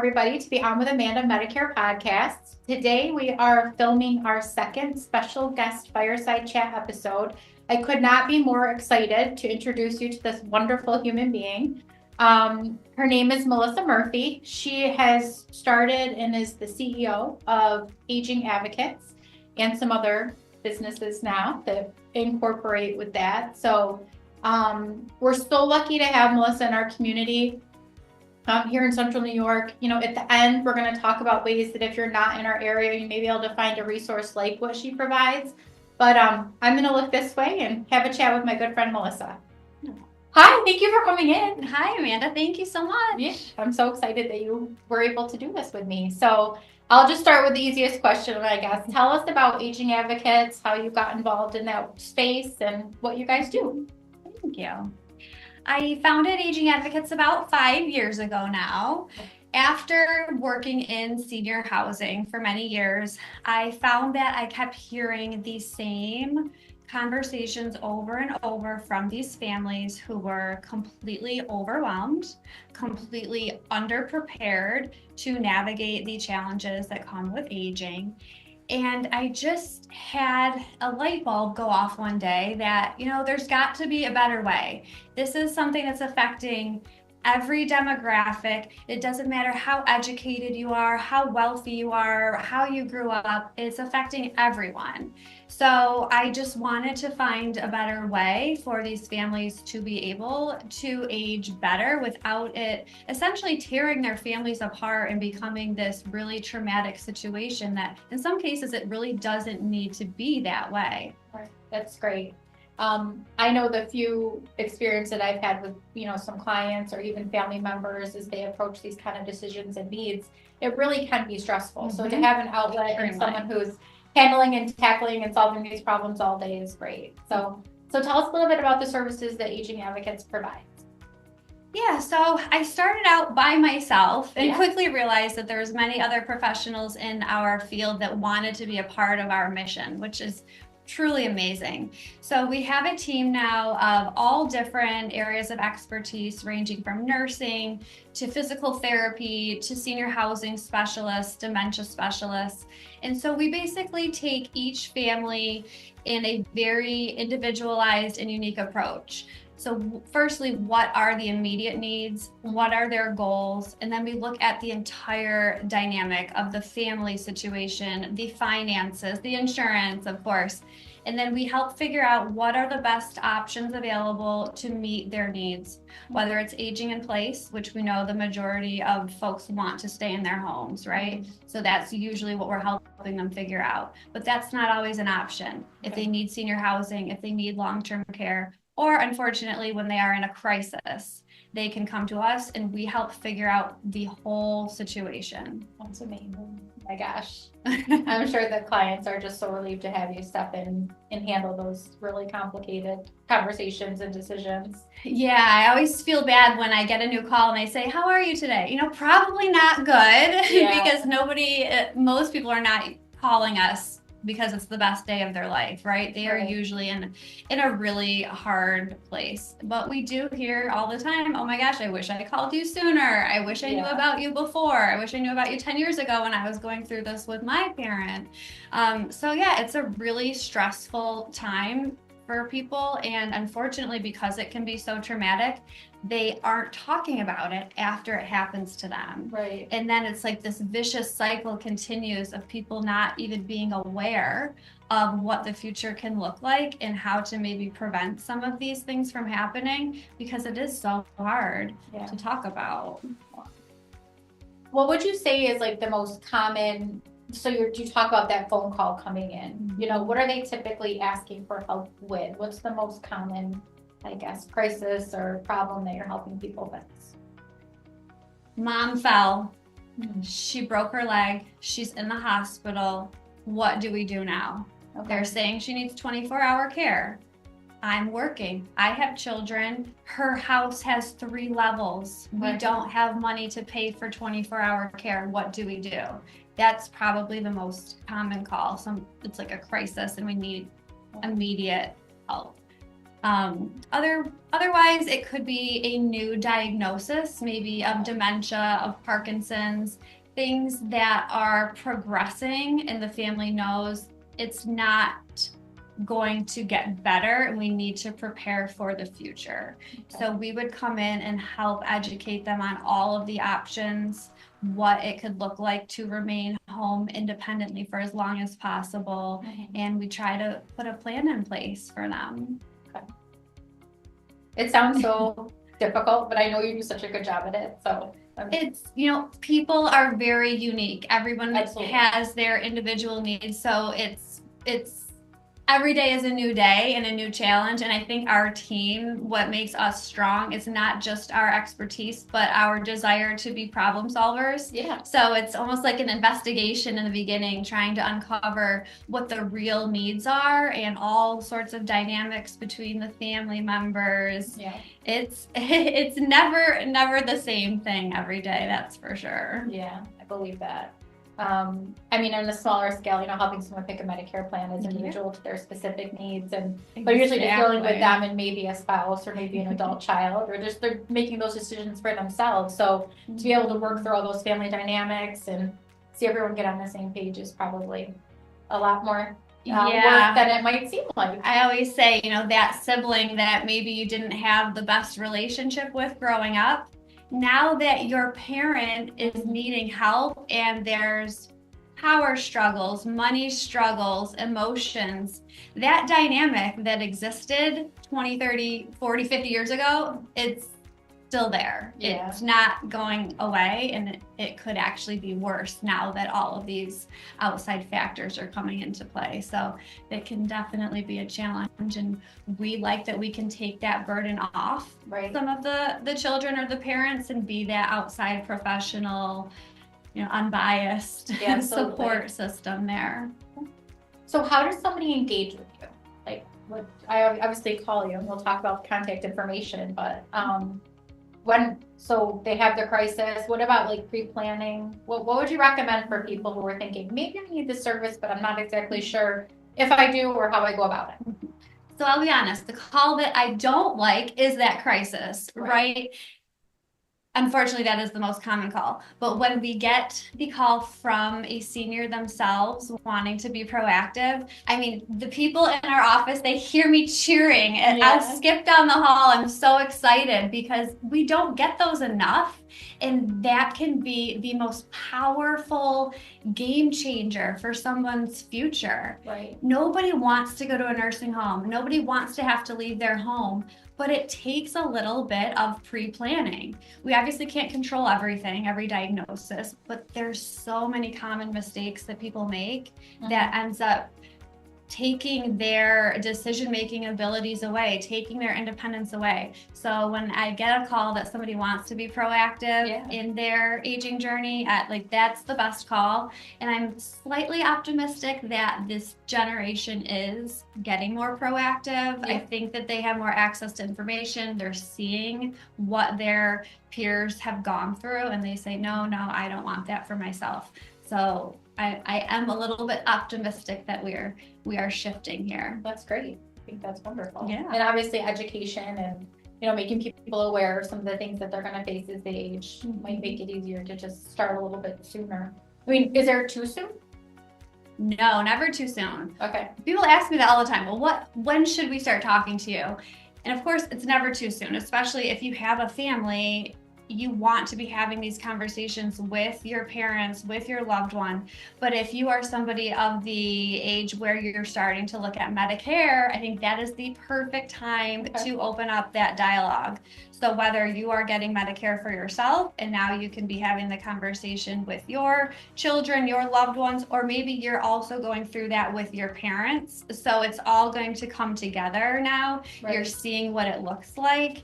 everybody, to be on with Amanda Medicare podcast. Today we are filming our second special guest fireside chat episode. I could not be more excited to introduce you to this wonderful human being. Her name is Melissa Murphy. She has started and is the CEO of Aging Advocates and some other businesses now that incorporate with that. So we're so lucky to have Melissa in our community. Here in Central New York. At the end, we're going to talk about ways that if you're not in our area, you may be able to find a resource like what she provides. But I'm going to look this way and have a chat with my good friend, Melissa. Hi, thank you for coming in. Hi, Amanda. Thank you so much. Yeah, I'm so excited that you were able to do this with me. So I'll just start with the easiest question, I guess. Tell us about Aging Advocates, how you got involved in that space, and what you guys do. Thank you. I founded Aging Advocates about 5 years ago now. After working in senior housing for many years, I found that I kept hearing the same conversations over and over from these families who were completely overwhelmed, completely underprepared to navigate the challenges that come with aging. And I just had a light bulb go off one day that, there's got to be a better way. This is something that's affecting every demographic. It doesn't matter how educated you are, how wealthy you are, how you grew up, it's affecting everyone. So I just wanted to find a better way for these families to be able to age better without it essentially tearing their families apart and becoming this really traumatic situation that in some cases it really doesn't need to be that way. Right. That's great. I know the few experience that I've had with, some clients or even family members as they approach these kind of decisions and needs, it really can be stressful. Mm-hmm. So to have an outlet and someone who's handling and tackling and solving these problems all day is great. So tell us a little bit about the services that Aging Advocates provides. Yeah, so I started out by myself and quickly realized that there's many other professionals in our field that wanted to be a part of our mission, which is truly amazing. So we have a team now of all different areas of expertise, ranging from nursing to physical therapy to senior housing specialists, dementia specialists. And so we basically take each family in a very individualized and unique approach. So firstly, what are the immediate needs? What are their goals? And then we look at the entire dynamic of the family situation, the finances, the insurance, of course. And then we help figure out what are the best options available to meet their needs, whether it's aging in place, which we know the majority of folks want to stay in their homes, right? So that's usually what we're helping them figure out. But that's not always an option. If they need senior housing, if they need long-term care, or unfortunately, when they are in a crisis, they can come to us and we help figure out the whole situation. That's amazing. My gosh. I'm sure the clients are just so relieved to have you step in and handle those really complicated conversations and decisions. Yeah, I always feel bad when I get a new call and I say, "How are you today?" Probably not good because most people are not calling us because it's the best day of their life, right? They are usually in a really hard place. But we do hear all the time, "Oh my gosh, I wish I called you sooner. I wish I knew about you before. I wish I knew about you 10 years ago when I was going through this with my parent." It's a really stressful time for people. And unfortunately, because it can be so traumatic, they aren't talking about it after it happens to them. Right. And then it's like this vicious cycle continues of people not even being aware of what the future can look like and how to maybe prevent some of these things from happening because it is so hard to talk about. What would you say is like the most common, so you talk about that phone call coming in, what are they typically asking for help with? What's the most common, I guess, crisis or problem that you're helping people fix? Mom fell. She broke her leg. She's in the hospital. What do we do now? Okay. They're saying she needs 24-hour care. I'm working. I have children. Her house has 3 levels. We don't have money to pay for 24-hour care. What do we do? That's probably the most common call. It's like a crisis and we need immediate help. Otherwise, it could be a new diagnosis, maybe of dementia, of Parkinson's, things that are progressing, and the family knows it's not going to get better and we need to prepare for the future. Okay. So we would come in and help educate them on all of the options, what it could look like to remain home independently for as long as possible. Mm-hmm. And we try to put a plan in place for them. Okay. It sounds so difficult, but I know you do such a good job at it. So it's, people are very unique. Everyone Absolutely. has their individual needs. So it's every day is a new day and a new challenge. And I think our team, what makes us strong is not just our expertise, but our desire to be problem solvers. Yeah. So it's almost like an investigation in the beginning, trying to uncover what the real needs are and all sorts of dynamics between the family members. Yeah. It's never the same thing every day, that's for sure. Yeah, I believe that. On a smaller scale, helping someone pick a Medicare plan is individual to their specific needs, and they're usually just dealing with them and maybe a spouse or maybe an adult child, or just they're making those decisions for themselves. So to be able to work through all those family dynamics and see everyone get on the same page is probably a lot more work than it might seem like. I always say, that sibling that maybe you didn't have the best relationship with growing up, now that your parent is needing help and there's power struggles, money struggles, emotions, that dynamic that existed 20, 30, 40, 50 years ago, it's still there. Yeah. It's not going away, and it could actually be worse now that all of these outside factors are coming into play. So it can definitely be a challenge, and we like that we can take that burden off some of the children or the parents and be that outside professional, unbiased support system there. So how does somebody engage with you? I obviously call you and we'll talk about contact information, but so they have their crisis, what about pre-planning? What would you recommend for people who are thinking, maybe I need this service, but I'm not exactly sure if I do or how I go about it? So I'll be honest, the call that I don't like is that crisis, right? Unfortunately, that is the most common call. But when we get the call from a senior themselves wanting to be proactive, the people in our office, they hear me cheering. And I'll skip down the hall. I'm so excited because we don't get those enough. And that can be the most powerful game changer for someone's future. Right. Nobody wants to go to a nursing home. Nobody wants to have to leave their home. But it takes a little bit of pre-planning. We obviously can't control everything, every diagnosis, but there's so many common mistakes that people make that ends up taking their decision-making abilities away, taking their independence away. So when I get a call that somebody wants to be proactive in their aging journey, that's the best call. And I'm slightly optimistic that this generation is getting more proactive. I think that they have more access to information. They're seeing what their peers have gone through, and they say, no, I don't want that for myself. So I am a little bit optimistic that we are shifting here. That's great. I think that's wonderful. Yeah. And obviously education and making people aware of some of the things that they're going to face as they age might make it easier to just start a little bit sooner. Is there too soon? No, never too soon. Okay. People ask me that all the time. Well, when should we start talking to you? And of course, it's never too soon, especially if you have a family. You want to be having these conversations with your parents, with your loved one. But if you are somebody of the age where you're starting to look at Medicare, I think that is the perfect time to open up that dialogue. So whether you are getting Medicare for yourself and now you can be having the conversation with your children, your loved ones, or maybe you're also going through that with your parents. So it's all going to come together now. Right. You're seeing what it looks like.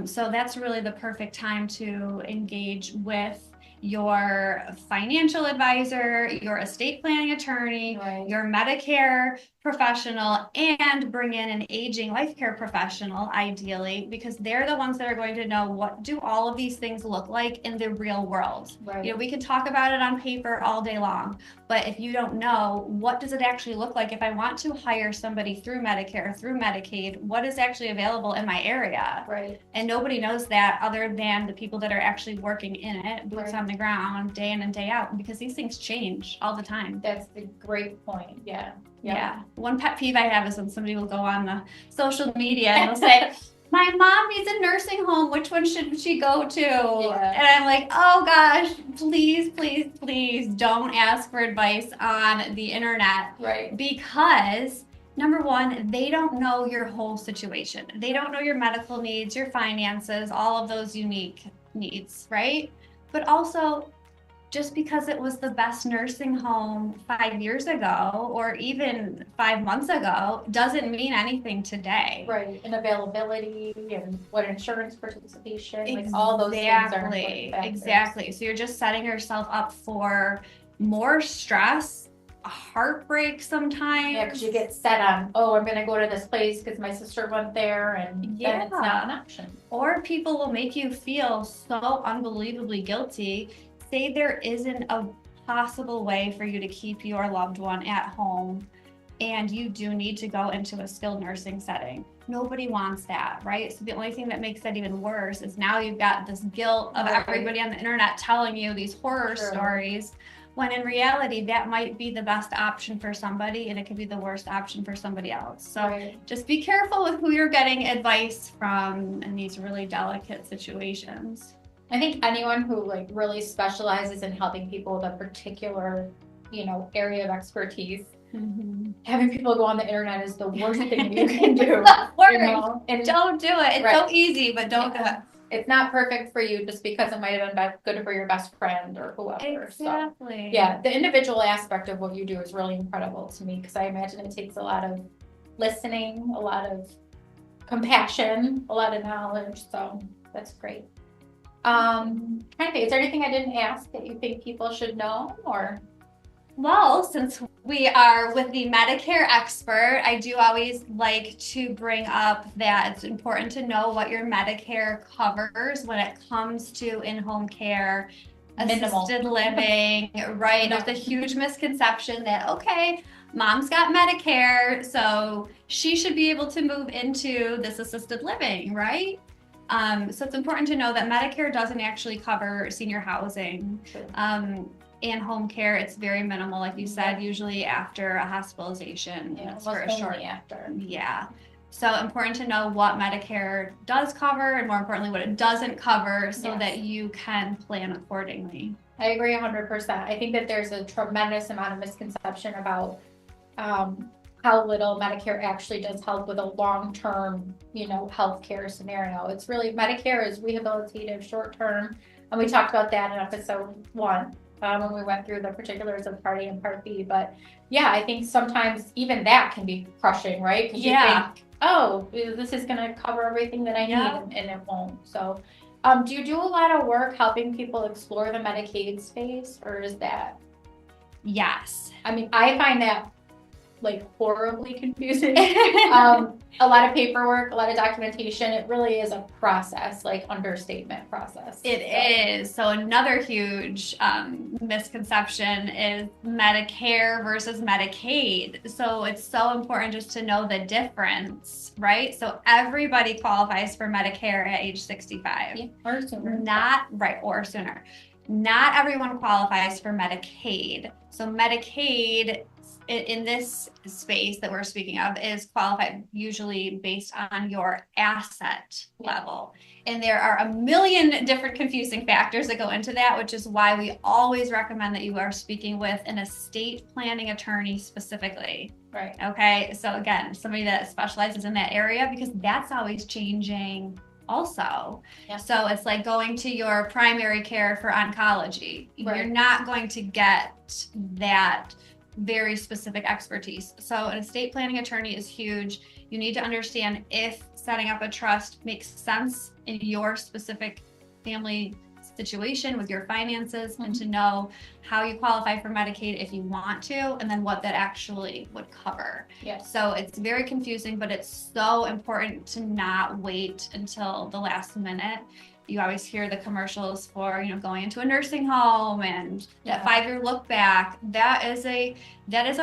So that's really the perfect time to engage with your financial advisor, your estate planning attorney, Right. your Medicare professional, and bring in an aging life care professional, ideally, because they're the ones that are going to know what do all of these things look like in the real world. Right. You know, we can talk about it on paper all day long, but if you don't know, what does it actually look like if I want to hire somebody through Medicare, through Medicaid, what is actually available in my area? Right. And nobody knows that other than the people that are actually working in it, boots on the ground, day in and day out, because these things change all the time. That's a great point. Yeah. Yeah. One pet peeve I have is when somebody will go on the social media and they'll say, my mom needs a nursing home. Which one should she go to? Yeah. And I'm like, oh gosh, please, please, please don't ask for advice on the internet. Right. Because number one, they don't know your whole situation. They don't know your medical needs, your finances, all of those unique needs, right? But also, just because it was the best nursing home 5 years ago or even 5 months ago doesn't mean anything today. Right. And availability and what insurance participation, like all those things are important factors. Exactly. So you're just setting yourself up for more stress, heartbreak sometimes. Yeah, because you get set on, oh, I'm going to go to this place because my sister went there, and then it's not an option. Or people will make you feel so unbelievably guilty. Say there isn't a possible way for you to keep your loved one at home and you do need to go into a skilled nursing setting. Nobody wants that, right? So the only thing that makes that even worse is now you've got this guilt of everybody on the internet telling you these horror stories, when in reality that might be the best option for somebody and it could be the worst option for somebody else. So just be careful with who you're getting advice from in these really delicate situations. I think anyone who like really specializes in helping people with a particular, area of expertise, having people go on the internet is the worst thing you can do. And don't do it. It's so easy, but don't do it. It's not perfect for you just because it might have been good for your best friend or whoever. Exactly. So, yeah, the individual aspect of what you do is really incredible to me, because I imagine it takes a lot of listening, a lot of compassion, a lot of knowledge. So that's great. Is there anything I didn't ask that you think people should know, or? Well, since we are with the Medicare expert, I do always like to bring up that it's important to know what your Medicare covers when it comes to in-home care, assisted living, right? There's a huge misconception that, okay, mom's got Medicare, so she should be able to move into this assisted living, right? So it's important to know that Medicare doesn't actually cover senior housing. And home care, it's very minimal, like you said, usually after a hospitalization. For a short after. Yeah. So important to know what Medicare does cover, and more importantly, what it doesn't cover, so that you can plan accordingly. I agree 100%. I think that there's a tremendous amount of misconception about how little Medicare actually does help with a long-term, healthcare scenario. It's really, Medicare is rehabilitative, short-term, and we talked about that in episode 1. When we went through the particulars of Part A and Part B. But yeah, I think sometimes even that can be crushing, right? Because you think, oh, this is going to cover everything that I need, and it won't. So do you do a lot of work helping people explore the Medicaid space, or is that? Yes. I mean, I find that like horribly confusing. A lot of paperwork, a lot of documentation. It really is a process, like understatement process. It is. So another huge misconception is Medicare versus Medicaid. So it's so important just to know the difference, right? So everybody qualifies for Medicare at age 65. Or sooner. Or sooner. Not everyone qualifies for Medicaid. So Medicaid, in this space that we're speaking of, is qualified usually based on your asset level. And there are a million different confusing factors that go into that, which is why we always recommend that you are speaking with an estate planning attorney specifically. Right. Okay. So again, somebody that specializes in that area, because that's always changing also. So it's like going to your primary care for oncology. You're not going to get that very specific expertise. So an estate planning attorney is huge. You need to understand if setting up a trust makes sense in your specific family's situation with your finances and to know how you qualify for Medicaid if you want to, and then what that actually would cover. Yes. So it's very confusing, but it's so important to not wait until the last minute. You always hear the commercials for, going into a nursing home and that 5-year look back. That is a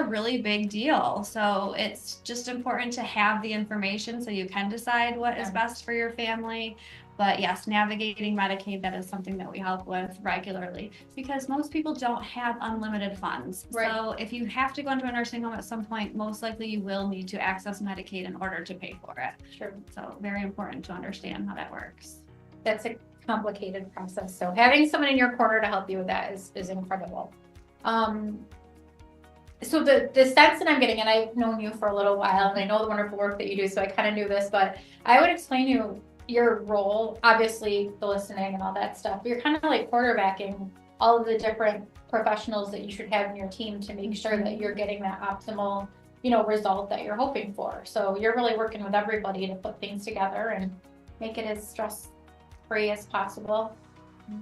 really big deal. So it's just important to have the information so you can decide what is best for your family. But yes, navigating Medicaid, that is something that we help with regularly because most people don't have unlimited funds. Right. So if you have to go into a nursing home at some point, most likely you will need to access Medicaid in order to pay for it. Sure. So very important to understand how that works. That's a complicated process. So having someone in your corner to help you with that is incredible. So the sense that I'm getting, and I've known you for a little while, and I know the wonderful work that you do, so I kind of knew this, but I would explain to you your role, obviously the listening and all that stuff. You're kind of like quarterbacking all of the different professionals that you should have in your team to make sure that you're getting that optimal, result that you're hoping for. So you're really working with everybody to put things together and make it as stress-free as possible.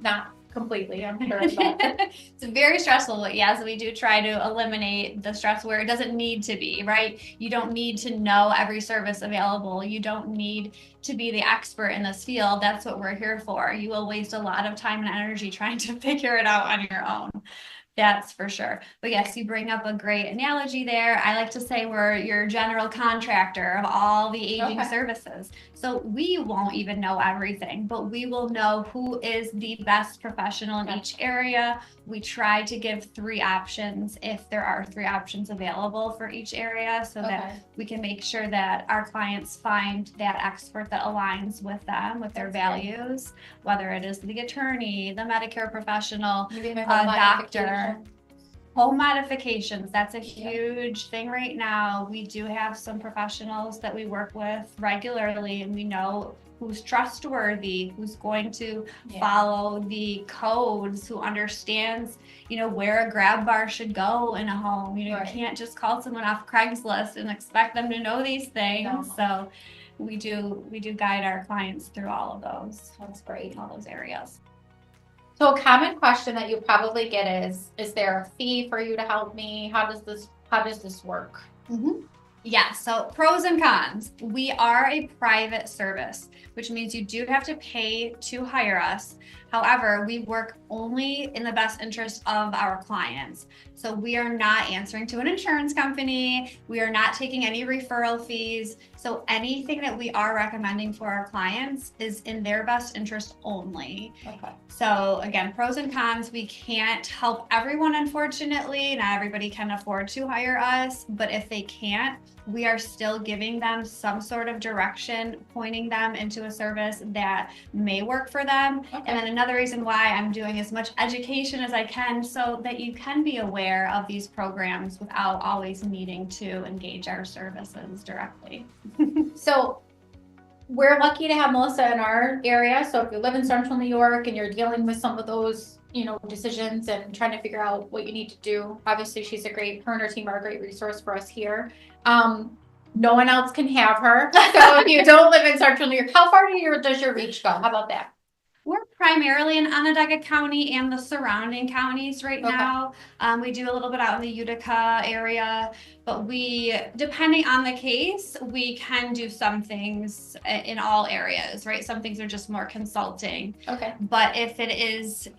Not completely, I'm sure. It's very stressful, but yes, we do try to eliminate the stress where it doesn't need to be, right? You don't need to know every service available. You don't need to be the expert in this field. That's what we're here for. You will waste a lot of time and energy trying to figure it out on your own. That's for sure. But yes, you bring up a great analogy there. I like to say we're your general contractor of all the aging services. So we won't even know everything, but we will know who is the best professional in each area. We try to give 3 options if there are 3 options available for each area so that we can make sure that our clients find that expert that aligns with them, with their values, whether it is the attorney, the Medicare professional, a doctor. Home modifications, that's a huge thing right now. We do have some professionals that we work with regularly, and we know who's trustworthy, who's going to follow the codes, who understands, where a grab bar should go in a home. You can't just call someone off Craigslist and expect them to know these things. No. So we do guide our clients through all of those. That's great. All those areas. So a common question that you probably get is there a fee for you to help me? How does this work? Yeah, so pros and cons. We are a private service, which means you do have to pay to hire us. However, we work only in the best interest of our clients. So we are not answering to an insurance company. We are not taking any referral fees. So anything that we are recommending for our clients is in their best interest only. Okay. So again, pros and cons. We can't help everyone, unfortunately. Not everybody can afford to hire us, but if they can't, we are still giving them some sort of direction, pointing them into a service that may work for them. Okay. And then another reason why I'm doing as much education as I can so that you can be aware of these programs without always needing to engage our services directly. So we're lucky to have Melissa in our area. So if you live in Central New York and you're dealing with some of those, decisions and trying to figure out what you need to do, obviously her and her team are a great resource for us here. No one else can have her. So if you don't live in Central New York, how far does your reach go? How about that? We're primarily in Onondaga County and the surrounding counties right now. We do a little bit out in the Utica area, but depending on the case, we can do some things in all areas, right? Some things are just more consulting. Okay. But if it is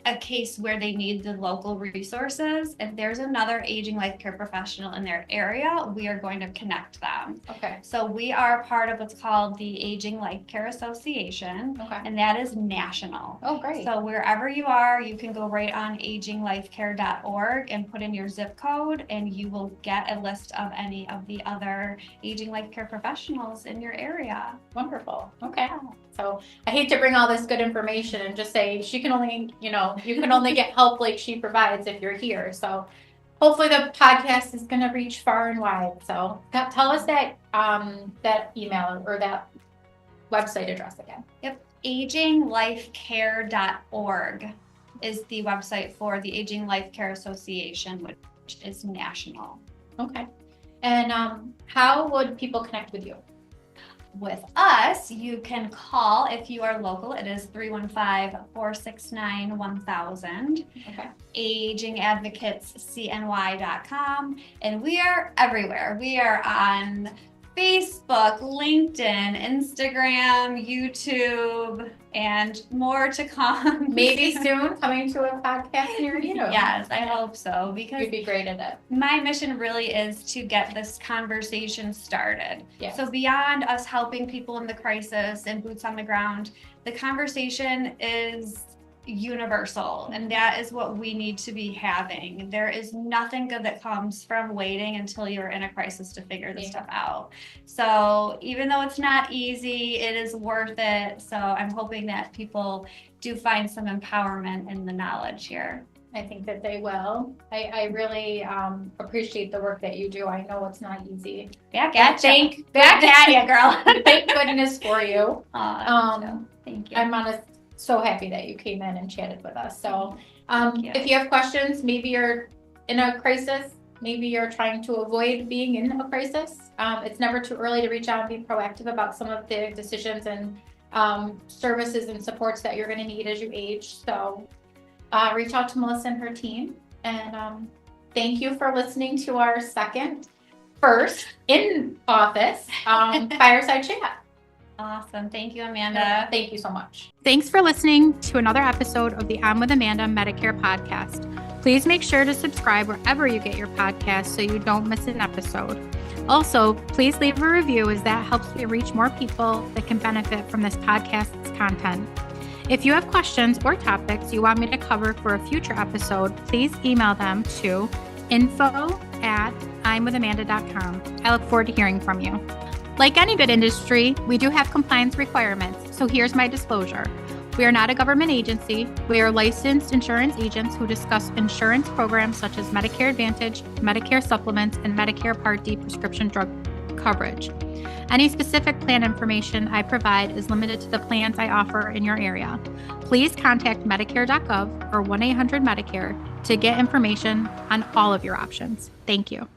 a case where they need the local resources, if there's another aging life care professional in their area, we are going to connect them. Okay. So we are part of what's called the Aging Life Care Association, and that is national. Oh, great. So wherever you are, you can go right on aginglifecare.org and put in your zip code, and you will get a list of any of the other aging life care professionals in your area. Wonderful. Okay. So I hate to bring all this good information and just say you can only get help like she provides if you're here. So hopefully the podcast is going to reach far and wide. So tell us that email or that website address again. Yep. aginglifecare.org is the website for the Aging Life Care Association, which is national. Okay. And how would people connect with you? with us, you can call if you are local. It is 315-469-1000. Okay. agingadvocatescny.com. And we are everywhere. We are on Facebook, LinkedIn, Instagram, YouTube, and more to come. Maybe soon coming to a podcast near you. Yes, I hope so, because you'd be great at it. My mission really is to get this conversation started. Yes. So beyond us helping people in the crisis and boots on the ground, the conversation is universal, and that is what we need to be having. There is nothing good that comes from waiting until you're in a crisis to figure this stuff out. So even though it's not easy, it is worth it. So I'm hoping that people do find some empowerment in the knowledge here. I think that they will. I really appreciate the work that you do. I know it's not easy. Back at you, girl. Thank goodness for you. Thank you. I'm so happy that you came in and chatted with us. So if you have questions, maybe you're in a crisis, maybe you're trying to avoid being in a crisis, it's never too early to reach out and be proactive about some of the decisions and services and supports that you're going to need as you age. So reach out to Melissa and her team. And thank you for listening to our first in office fireside chat. Awesome. Thank you, Amanda. Thank you so much. Thanks for listening to another episode of the I'm with Amanda Medicare podcast. Please make sure to subscribe wherever you get your podcast so you don't miss an episode. Also, please leave a review, as that helps me reach more people that can benefit from this podcast's content. If you have questions or topics you want me to cover for a future episode, please email them to info@imwithamanda.com. I look forward to hearing from you. Like any good industry, we do have compliance requirements, so here's my disclosure. We are not a government agency. We are licensed insurance agents who discuss insurance programs such as Medicare Advantage, Medicare Supplements, and Medicare Part D prescription drug coverage. Any specific plan information I provide is limited to the plans I offer in your area. Please contact Medicare.gov or 1-800-Medicare to get information on all of your options. Thank you.